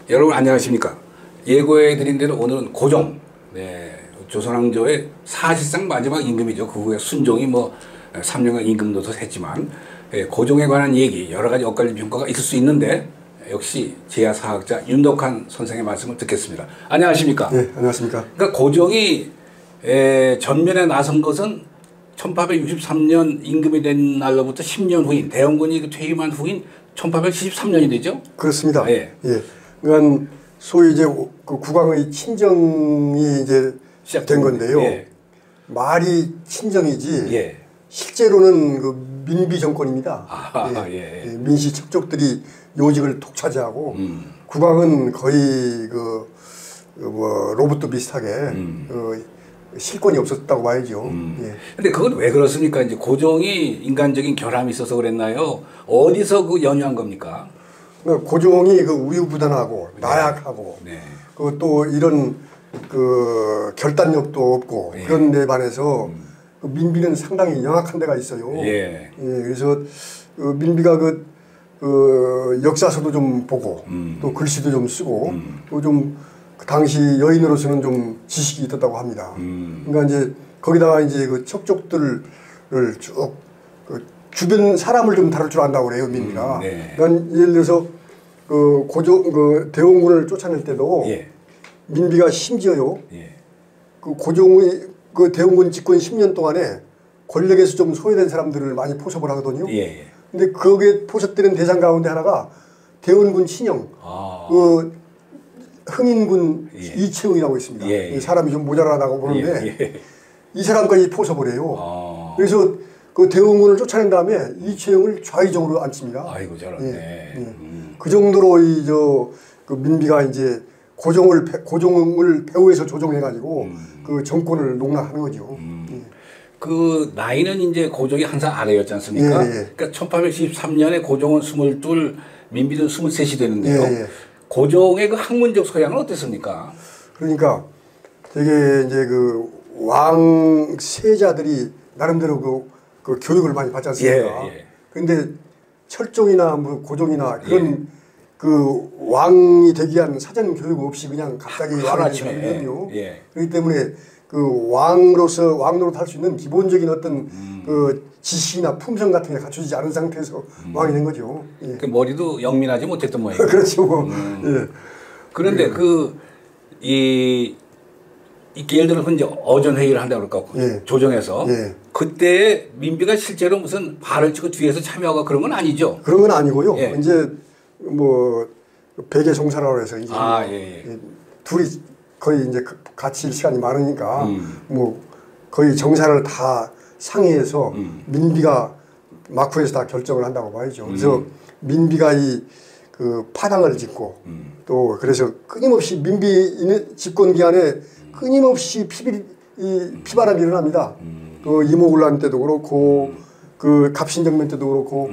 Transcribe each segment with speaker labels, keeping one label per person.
Speaker 1: 여러분 안녕하십니까. 예고해드린 대로 오늘은 고종, 조선왕조의 사실상 마지막 임금이죠. 그 후에 순종이 3년간 임금 노릇을 했지만, 고종에 관한 얘기, 여러 가지 엇갈린 평가가 있을 수 있는데 역시 제야사학자 윤덕한 선생의 말씀을 듣겠습니다. 안녕하십니까.
Speaker 2: 네, 안녕하십니까.
Speaker 1: 그러니까 고종이 전면에 나선 것은 1863년 임금이 된 날로부터 10년 후인, 대원군이 퇴임한 후인 1873년이 되죠?
Speaker 2: 그렇습니다.
Speaker 1: 예.
Speaker 2: 예. 그러니까 소위 이제 그 국왕의 친정이 이제 된 건데요.
Speaker 1: 예.
Speaker 2: 말이 친정이지
Speaker 1: 예.
Speaker 2: 실제로는 그 민비 정권입니다.
Speaker 1: 아,
Speaker 2: 예. 민씨 척족들이 요직을 독차지하고 국왕은 거의 로봇도 비슷하게 실권이 없었다고 봐야죠. 예.
Speaker 1: 근데 그건 왜 그렇습니까? 이제 고종이 인간적인 결함이 있어서 그랬나요? 어디서 그 연유한 겁니까?
Speaker 2: 그러니까 고종이 그 우유부단하고 나약하고 또 이런 그 결단력도 없고 그런 데 반해서 그 민비는 상당히 영악한 데가 있어요. 그래서 그 민비가 그 역사서도 좀 보고 또 글씨도 좀 쓰고 또 좀 그 당시 여인으로서는 좀 지식이 있었다고 합니다. 그러니까 이제 거기다가 이제 그 척족들을 쭉 그 주변 사람을 좀 다룰 줄 안다고 그래요, 민비가. 그러니까 예를 들어서 그 대원군을 쫓아낼 때도 민비가 심지어요. 그 고종의 그 대원군 집권 10년 동안에 권력에서 좀 소외된 사람들을 많이 포섭을 하거든요. 근데 거기에 포섭되는 대상 가운데 하나가 대원군 친형, 그 흥인군 이채용이라고 있습니다. 사람이 좀 모자라다고 보는데 이 사람까지 포섭을 해요. 그래서 그 대원군을 쫓아낸 다음에 이채용을 좌의적으로 앉힙니다.
Speaker 1: 아이고 잘하네.
Speaker 2: 그 정도로 그 민비가 이제 고종을 배후에서 조종해가지고 그 정권을 농락하는 거죠.
Speaker 1: 그 나이는 이제 고종이 항상 아래였지 않습니까? 그러니까 1813년에 고종은 22, 민비는 23이 되는데요. 고종의 그 학문적 소양은 어땠습니까?
Speaker 2: 그러니까 되게 이제 그 왕 세자들이 나름대로 그 교육을 많이 받지 않습니까? 그런데 철종이나 고종이나 그런 그 왕이 되기 위한 사전 교육 없이 그냥 갑자기 왕이 되거든요. 그렇기 때문에 그 왕으로서 왕노릇 할 수 있는 기본적인 어떤 그 지식이나 품성 같은 게 갖춰지지 않은 상태에서 왕이 된 거죠.
Speaker 1: 그 머리도 영민하지 못했던 모양이에요.
Speaker 2: 그렇죠.
Speaker 1: 그런데 예를 들어서 이제 어전 회의를 한다고 그럴까 조정에서 그때 민비가 실제로 무슨 발을 치고 뒤에서 참여하고 그런 건 아니죠?
Speaker 2: 그런 건 아니고요. 이제 베개 종사라고 해서 이제 둘이 거의 이제 같이 시간이 많으니까 거의 정사를 다 상의해서 민비가 막후에서 다 결정을 한다고 봐야죠. 그래서 민비가 그 파당을 짓고 또 그래서 끊임없이 민비 집권 기간에 끊임없이 피바람이 일어납니다. 그 이모군란 때도 그렇고 그 갑신정변 때도 그렇고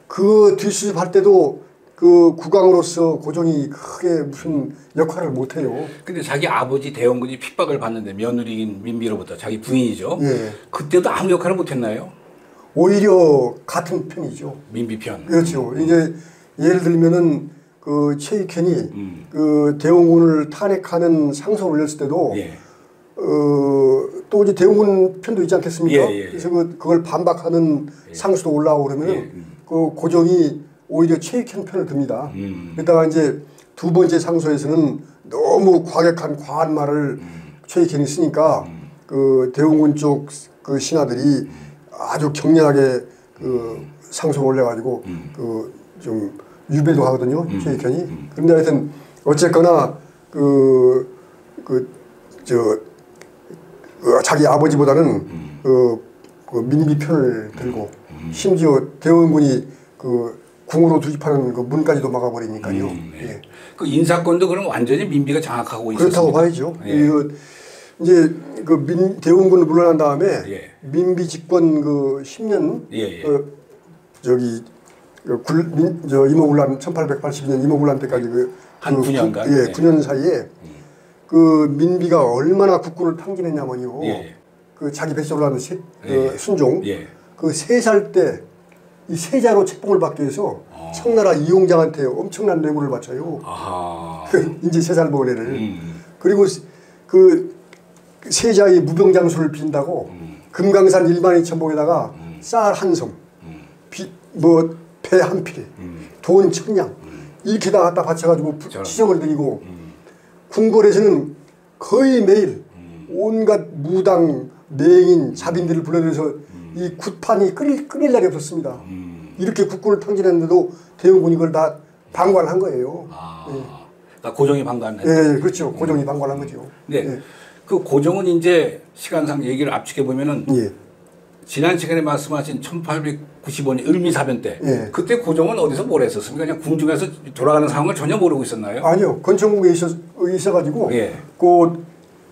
Speaker 2: 그 뒷수습할 때도 그 국왕으로서 고종이 크게 무슨 역할을 못해요.
Speaker 1: 근데 자기 아버지 대원군이 핍박을 받는데 며느리인 민비로부터 자기 부인이죠. 그때도 아무 역할을 못했나요?
Speaker 2: 오히려 같은 편이죠.
Speaker 1: 민비 편.
Speaker 2: 그렇죠. 이제 예를 들면은 그 최익현이 그 대원군을 탄핵하는 상소를 올렸을 때도 또 이제 대원군 편도 있지 않겠습니까? 그래서 그걸 반박하는 상소도 올라오고 그러면 그 고종이 오히려 최익현 편을 듭니다. 그러다가 이제 두 번째 상소에서는 너무 과격한 과한 말을 최익현이 쓰니까 그 대원군 쪽 그 신하들이 아주 격렬하게 그 상소를 올려가지고 그 좀 유배도 하거든요. 최익현이. 그런데 하여튼 어쨌거나 자기 아버지보다는 그 민비 편을 들고 심지어 대원군이 그 궁으로 투입하는 그 문까지도 막아버리니까요.
Speaker 1: 그 인사권도 그럼 완전히 민비가 장악하고 있었습니다.
Speaker 2: 그렇다고 봐야죠. 이제 대원군을 물러난 다음에 민비 집권 그 10년 이모군란 1882년 이모군란 때까지
Speaker 1: 한 9년간
Speaker 2: 9년 사이에 그 민비가 얼마나 국군을 탕진했냐면요. 그 자기 뱃속으로 하는 순종 그 3살 때 이 세자로 책봉을 받기 위해서 청나라 이용장한테 엄청난 뇌물을 바쳐요. 이제 3살 먹은 애를. 그리고 그 세자의 무병장수를 빈다고 금강산 1만 2천 봉에다가 쌀 한 섬, 뭐 배 한 필, 돈 1000냥 이렇게 다 갖다 바쳐가지고 치정을 드리고 궁궐에서는 거의 매일 온갖 무당, 맹인, 자빈들을 불러들여서 이 굿판이 끓일 날이 없었습니다. 이렇게 국군을 탕진했는데도 대원군이 그걸 다 방관한 거예요. 네.
Speaker 1: 그러니까 고종이 방관했죠.
Speaker 2: 네, 그렇죠. 고종이 방관한 거죠.
Speaker 1: 네. 네. 그 고종은 이제 시간상 얘기를 압축해 보면은
Speaker 2: 예.
Speaker 1: 지난 시간에 말씀하신 1895년 을미사변 때
Speaker 2: 예.
Speaker 1: 그때 고종은 어디서 뭘 했었습니까? 그냥 궁중에서 돌아가는 상황을 전혀 모르고 있었나요?
Speaker 2: 아니요. 건천궁에 있어가지고
Speaker 1: 예.
Speaker 2: 그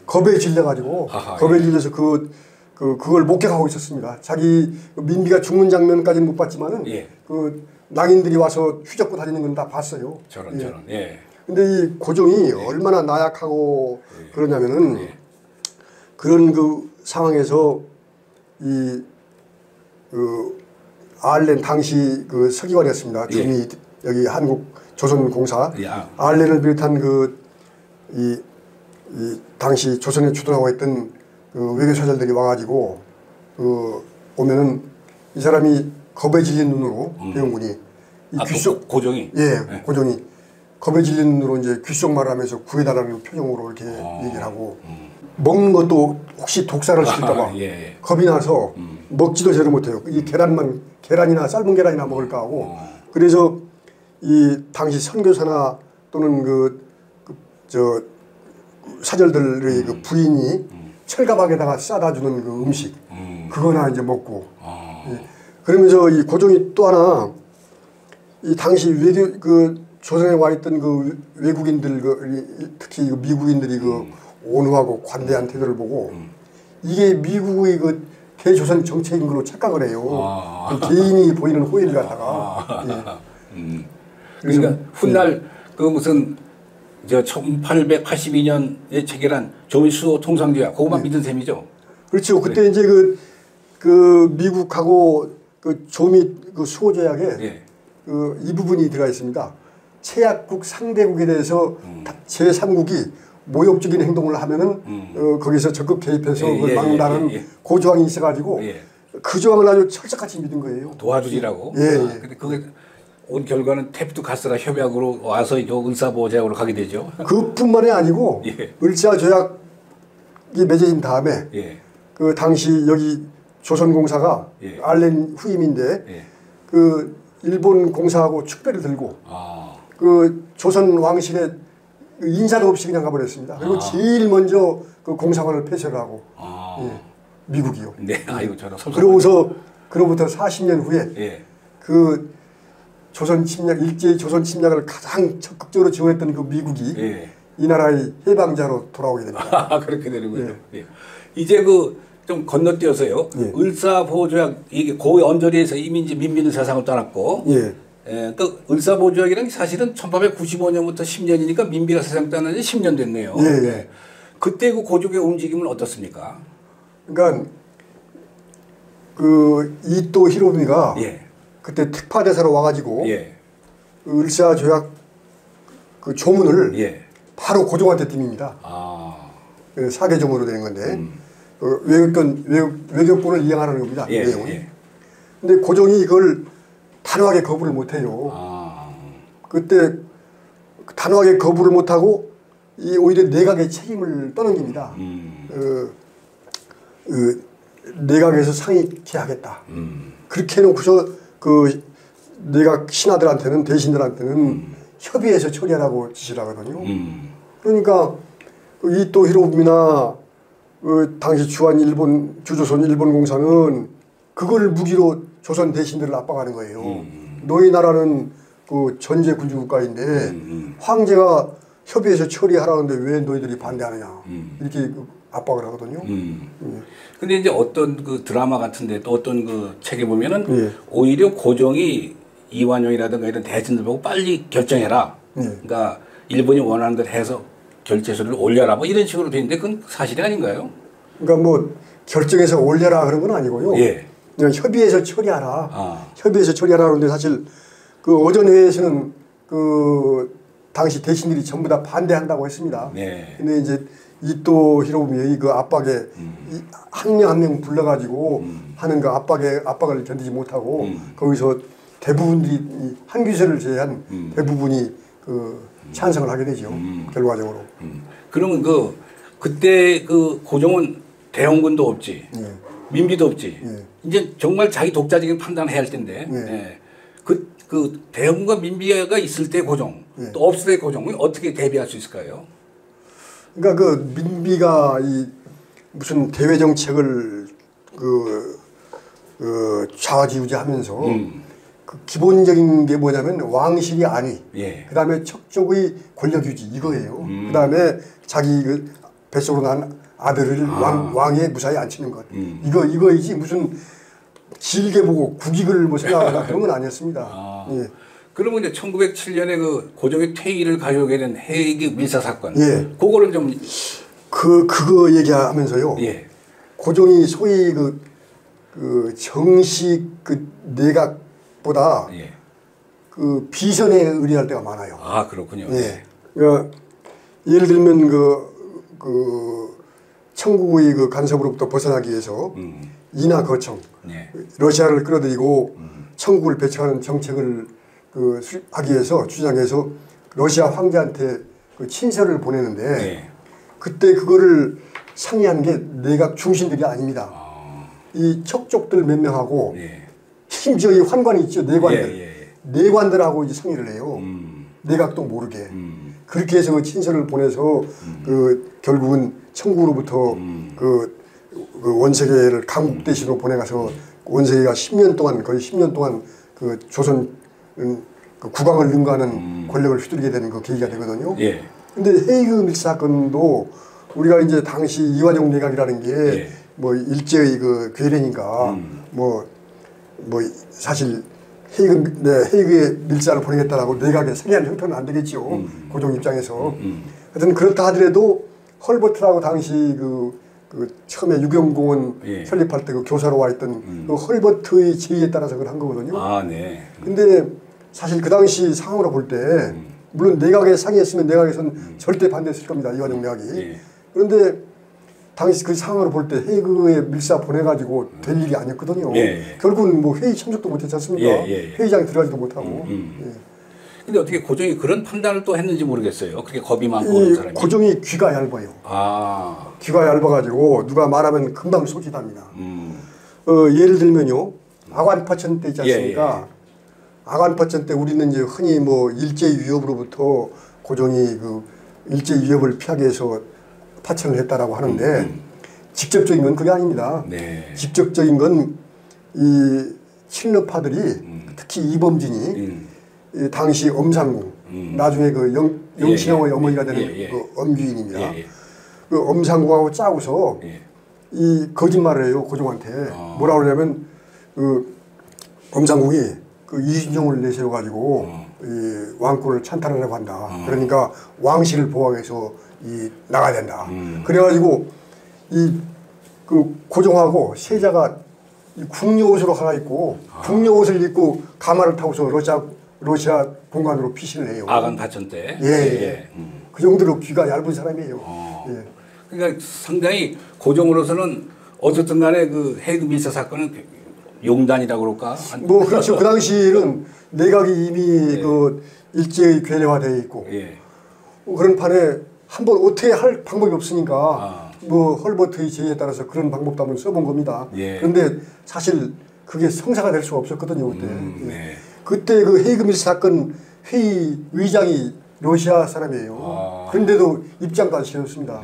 Speaker 2: 겁에 질려가지고 겁에 질려서 그걸 목격하고 있었습니다. 자기 민비가 죽는 장면까지는 못 봤지만은
Speaker 1: 예.
Speaker 2: 그 낭인들이 와서 휘젓고 다니는 건 다 봤어요.
Speaker 1: 저런. 예.
Speaker 2: 근데 이 고종이 얼마나 나약하고 그러냐면은 그런 그 상황에서 이 알렌 당시 그 서기관이었습니다. 주미 여기 한국 조선공사 알렌을 비롯한 이 당시 조선에 주둔하고 있던 그 외교사절들이 와가지고 오면은 이 사람이 겁에 질린 눈으로 대원군이 이 귀속
Speaker 1: 고종이
Speaker 2: 네. 고종이 겁에 질린 눈으로 이제 귓속말을 하면서 구해달라는 표정으로 이렇게 얘기를 하고 먹는 것도 혹시 독사를 시킬까봐 겁이 나서 먹지도 제대로 못해요. 이 계란이나 삶은 계란이나 먹을까 하고 그래서 이 당시 선교사나 또는 저 사절들의 그 부인이 철가방에다가 싸다 주는 그 음식 그거나 이제 먹고 그러면서 이 고종이 또 하나 이 당시 조선에 와 있던 그 외국인들 특히 미국인들이 온후하고 관대한 태도를 보고 이게 미국의 대조선 정책인 걸로 착각을 해요. 개인이 보이는 호의를 갖다가.
Speaker 1: 그러니까 훗날 무슨 1882년에 체결한 조미수 통상조약 그것만 믿은 셈이죠.
Speaker 2: 그렇죠. 그때 이제 미국하고 조미 수호조약에 이 부분이 들어가 있습니다. 최약국 상대국에 대해서 제3국이 모욕적인 행동을 하면은 거기서 적극 개입해서 그걸 막는다는 그 조항이 있어가지고 그 조항을 아주 철석같이 믿은 거예요.
Speaker 1: 도와주리라고. 근데 그게 온 결과는 탭도 가스라 협약으로 와서 을사보호제약으로 가게 되죠.
Speaker 2: 그뿐만이 아니고 을사조약이 맺어진 다음에 그 당시 여기 조선공사가 알렌 후임인데 일본 공사하고 축배를 들고 조선 왕실에 인사도 없이 그냥 가버렸습니다. 그리고 제일 먼저 그 공사관을 폐쇄를 하고 미국이요.
Speaker 1: 네, 아이고 저는
Speaker 2: 그러고서 그로부터 40년 후에 일제의 조선 침략을 가장 적극적으로 지원했던 그 미국이 이 나라의 해방자로 돌아오게 됩니다.
Speaker 1: 그렇게 되는군요. 이제 좀 건너뛰어서요. 을사보호조약 이게 고의 언저리에서 이미 이제 민비는 세상을 떠났고 또 을사보호조약이란 사실은 1895년부터 10년이니까 민비가 세상 떠난 지 10년 됐네요. 그때 그 고종의 움직임은 어떻습니까?
Speaker 2: 그러니까 이토 히로부미가 그때 특파대사로 와가지고 을사조약 조문을 바로 고종한테 띱니다. 사계조문으로 되는 건데 외교권을 이행하라는 겁니다. 내용은. 근데 고종이 이걸 단호하게 거부를 못해요. 그때 단호하게 거부를 못하고 오히려 내각의 책임을 떠넘깁니다. 내각에서 상의케 하겠다. 그렇게 해놓고서 내각 신하들한테는 대신들한테는 협의해서 처리하라고 지시를 하거든요. 그러니까 이토 히로부미나 당시 주조선 일본공사는 그걸 무기로 조선 대신들을 압박하는 거예요. 너희 나라는 전제 군주국가인데 황제가 협의해서 처리하라는데 왜 너희들이 반대하느냐 이렇게 압박을 하거든요.
Speaker 1: 근데 이제 어떤 드라마 같은데 또 어떤 책에 보면은 오히려 고종이 이완용이라든가 이런 대신들 보고 빨리 결정해라. 그러니까 일본이 원하는 대로 해서 결제서를 올려라 뭐 이런 식으로 돼 있는데 그건 사실이 아닌가요?
Speaker 2: 그러니까 뭐 결정해서 올려라 그런 건 아니고요. 그냥 협의해서 처리하라. 협의해서 처리하라 하는데 사실 그 오전회에서는 그 당시 대신들이 전부 다 반대한다고 했습니다.
Speaker 1: 네.
Speaker 2: 근데 이제 이토 히로부미의 그 압박에 한 명 한 명 불러가지고 하는 그 압박을 견디지 못하고 거기서 대부분들이 한규세를 제외한 대부분이 그 찬성을 하게 되죠. 결과적으로.
Speaker 1: 그러면 그때 그 고종은 대원군도 없지,
Speaker 2: 예.
Speaker 1: 민비도 없지.
Speaker 2: 예.
Speaker 1: 이제 정말 자기 독자적인 판단을 해야 할 텐데.
Speaker 2: 예.
Speaker 1: 예. 그 대원군과 민비가 있을 때 고종,
Speaker 2: 예.
Speaker 1: 또 없을 때 고종은 어떻게 대비할 수 있을까요?
Speaker 2: 그러니까 그 민비가 이 무슨 대외 정책을 그 좌지우지하면서 그 기본적인 게 뭐냐면 왕실이 안위,
Speaker 1: 예.
Speaker 2: 그다음에 척족의 권력 유지 이거예요. 그다음에 자기 그 뱃속으로 난 아들을 왕에 무사히 앉히는 것. 이거이지 무슨 길게 보고 국익을 뭐 생각하거나 그런 건 아니었습니다. 예.
Speaker 1: 그러면 이제 1907년에 그 고종의 퇴위를 가져오게 된 헤이그 밀사 사건.
Speaker 2: 예.
Speaker 1: 그거를 좀.
Speaker 2: 그거 얘기하면서요.
Speaker 1: 예.
Speaker 2: 고종이 소위 그 정식 그 내각보다
Speaker 1: 예.
Speaker 2: 그 비선에 의뢰할 때가 많아요.
Speaker 1: 아, 그렇군요.
Speaker 2: 예. 그러니까 예를 들면 그 청국의 그 간섭으로부터 벗어나기 위해서 인하 거청,
Speaker 1: 예.
Speaker 2: 러시아를 끌어들이고 청국을 배척하는 정책을 하기 위해서 주장해서 러시아 황제한테 그 친서를 보내는데
Speaker 1: 예.
Speaker 2: 그때 그거를 상의한 게 내각 중신들이 아닙니다. 이 척족들 몇 명하고
Speaker 1: 예.
Speaker 2: 심지어 이 환관이 있죠. 내관들.
Speaker 1: 예, 예, 예.
Speaker 2: 내관들하고 이제 상의를 해요. 내각도 모르게. 그렇게 해서 그 친서를 보내서 그 결국은 청구로부터 그 원세계를 강국 대신으로 보내가서 원세계가 10년 동안 거의 10년 동안 그 조선 그 국왕을 능가하는 권력을 휘두르게 되는 그 계기가 되거든요.
Speaker 1: 예.
Speaker 2: 근데 헤이그 밀사 사건도 우리가 이제 당시 이완용 내각이라는 게 뭐 일제의 그 괴뢰니까 뭐 사실 헤이그의 밀사를 보내겠다라고 내각에 상의하는 형편은 안 되겠죠. 고종 입장에서. 하여튼 그렇다 하더라도 헐버트라고 당시 그 처음에 유경공원 설립할 때 그 교사로 와 있던 그 헐버트의 제의에 따라서 그걸 한 거거든요.
Speaker 1: 아, 네.
Speaker 2: 근데 사실 그 당시 상황으로 볼 때 물론 내각에 상의했으면 내각에서는 절대 반대했을 겁니다. 이완용 내각이. 그런데 당시 그 상황으로 볼 때 헤이그에 밀사 보내가지고 될 일이 아니었거든요. 결국은 뭐 회의 참석도 못했지 않습니까? 회의장에 들어가지도 못하고.
Speaker 1: 근데 어떻게 고종이 그런 판단을 또 했는지 모르겠어요. 그렇게 겁이 많고 그런 사람이.
Speaker 2: 고종이 귀가 얇아요.
Speaker 1: 아.
Speaker 2: 귀가 얇아가지고 누가 말하면 금방 속이 답니다. 예를 들면요. 아관파천 때 있지 않습니까? 아관파천 때 우리는 이제 흔히 뭐 일제 위협으로부터 고종이 그 일제 위협을 피하기 위해서 파천을 했다라고 하는데 직접적인 건 그게 아닙니다.
Speaker 1: 네.
Speaker 2: 직접적인 건 이 친러파들이 특히 이범진이 이 당시 엄상궁 나중에 그 영신왕의 어머니가 되는 그 엄귀인입니다. 그 엄상궁하고 짜고서 이 거짓말을 해요. 고종한테. 뭐라고 그러냐면 그 엄상궁이 그 이순종을 내세워가지고 이 왕권을 찬탈하려고 한다. 그러니까 왕실을 보호하기 위해서 나가야 된다. 그래가지고 그 고종하고 세자가 이 궁녀 옷으로 갈아입고 궁녀 옷을 입고 가마를 타고서 러시아 공간으로 피신을 해요.
Speaker 1: 아간 파천 때.
Speaker 2: 예. 그 정도로 귀가 얇은 사람이에요. 예.
Speaker 1: 그러니까 상당히 고종으로서는 어쨌든 간에 그 헤이그 밀사 사건은 용단이라고 그럴까?
Speaker 2: 뭐 그렇죠. 그 당시에는 내각이 이미 그 일제의 괴뢰화되어 있고 그런 판에 한번 어떻게 할 방법이 없으니까 뭐 헐버트의 제의에 따라서 그런 방법도 한번 써본 겁니다. 그런데 사실 그게 성사가 될 수가 없었거든요. 그때. 그때 그 헤이그 밀사 사건 회의 의장이 러시아 사람이에요. 그런데도 입장도 안 시켰습니다.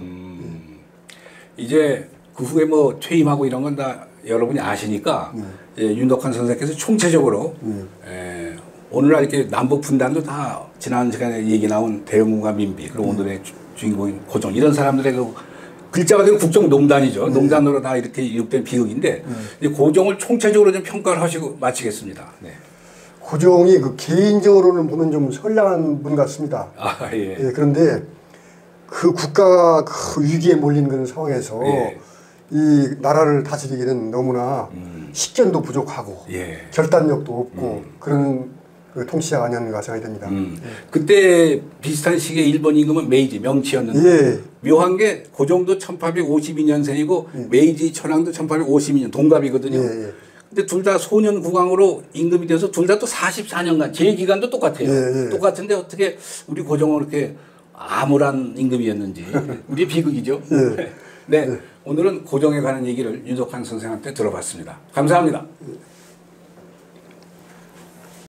Speaker 1: 이제 그 후에 뭐 퇴임하고 이런 건 다 여러분이 아시니까 윤덕환 선생께서 총체적으로 오늘날 이렇게 남북 분단도 다 지난 시간에 얘기 나온 대영군과 민비 그리고 오늘의 주인공인 고종 이런 사람들의 그 글자가 되는 국정농단이죠. 농단으로 다 이렇게 이룩된 비극인데 고종을 총체적으로 좀 평가를 하시고 마치겠습니다. 네.
Speaker 2: 고종이 그 개인적으로는 보면 좀 선량한 분 같습니다. 그런데 그 국가가 그 위기에 몰린 그런 상황에서 이 나라를 다스리기는 너무나 식견도 부족하고 결단력도 없고 그런 그 통치자가 아니었는가 생각이 됩니다.
Speaker 1: 그때 비슷한 시기에 일본 임금은 메이지 명치였는데
Speaker 2: 예.
Speaker 1: 묘한 게 고종도 1852년생이고 메이지 천황도 1852년 동갑이거든요.
Speaker 2: 예, 예.
Speaker 1: 근데 둘 다 소년 국왕으로 임금이 돼서 둘 다 또 44년간 제 기간도 똑같아요.
Speaker 2: 예, 예.
Speaker 1: 똑같은데 어떻게 우리 고종은 그렇게 암울한 임금이었는지 우리 비극이죠.
Speaker 2: 예.
Speaker 1: 네, 오늘은 고종에 관한 얘기를 유덕환 선생한테 들어봤습니다. 감사합니다.